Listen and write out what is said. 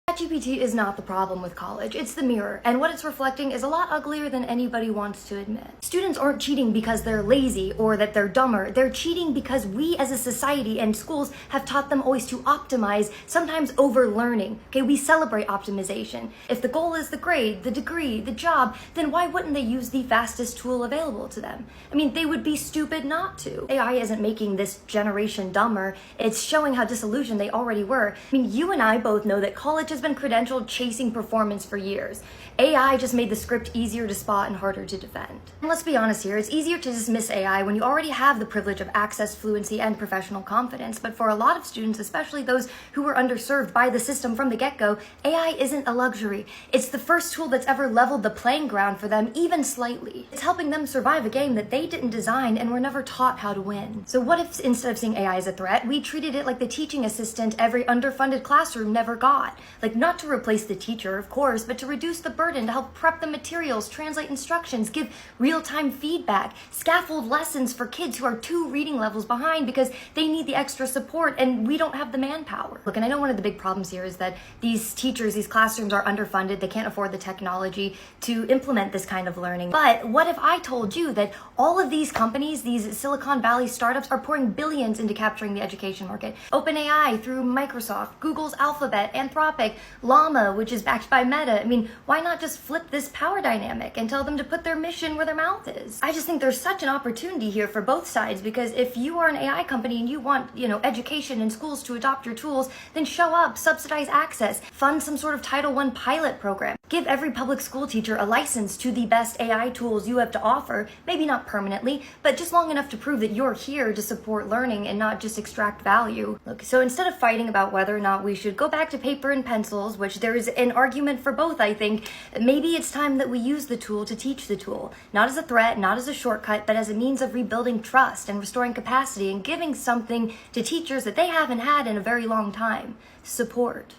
ChatGPT is not the problem with college, it's the mirror, and what it's reflecting is a lot uglier than anybody wants to admit. Students aren't cheating because they're lazy or that they're dumber, they're cheating because we as a society and schools have taught them always to optimize, sometimes over learning. Okay, we celebrate optimization. If the goal is the grade, the degree, the job, then why wouldn't they use the fastest tool available to them? I mean, they would be stupid not to. AI isn't making this generation dumber, it's showing how disillusioned they already were. I mean, you and I both know that college has been credentialed chasing performance for years. AI just made the script easier to spot and harder to defend. And let's be honest here, it's easier to dismiss AI when you already have the privilege of access, fluency, and professional confidence. But for a lot of students, especially those who were underserved by the system from the get-go, AI isn't a luxury. It's the first tool that's ever leveled the playing ground for them, even slightly. It's helping them survive a game that they didn't design and were never taught how to win. So what if instead of seeing AI as a threat, we treated it like the teaching assistant every underfunded classroom never got? Like, not to replace the teacher, of course, but to reduce the burden, to help prep the materials, translate instructions, give real-time feedback, scaffold lessons for kids who are 2 reading levels behind because they need the extra support and we don't have the manpower. Look, and I know one of the big problems here is that these teachers, these classrooms are underfunded, they can't afford the technology to implement this kind of learning. But what if I told you that all of these companies, these Silicon Valley startups, are pouring billions into capturing the education market? OpenAI through Microsoft, Google's Alphabet, Anthropic, Llama, which is backed by Meta. I mean, why not just flip this power dynamic and tell them to put their mission where their mouth is? I just think there's such an opportunity here for both sides, because if you are an AI company and you want, education and schools to adopt your tools, then show up, subsidize access, fund some sort of Title I pilot program. Give every public school teacher a license to the best AI tools you have to offer, maybe not permanently, but just long enough to prove that you're here to support learning and not just extract value. Look, so instead of fighting about whether or not we should go back to paper and pencils, which there is an argument for both, I think, maybe it's time that we use the tool to teach the tool. Not as a threat, not as a shortcut, but as a means of rebuilding trust and restoring capacity and giving something to teachers that they haven't had in a very long time: support.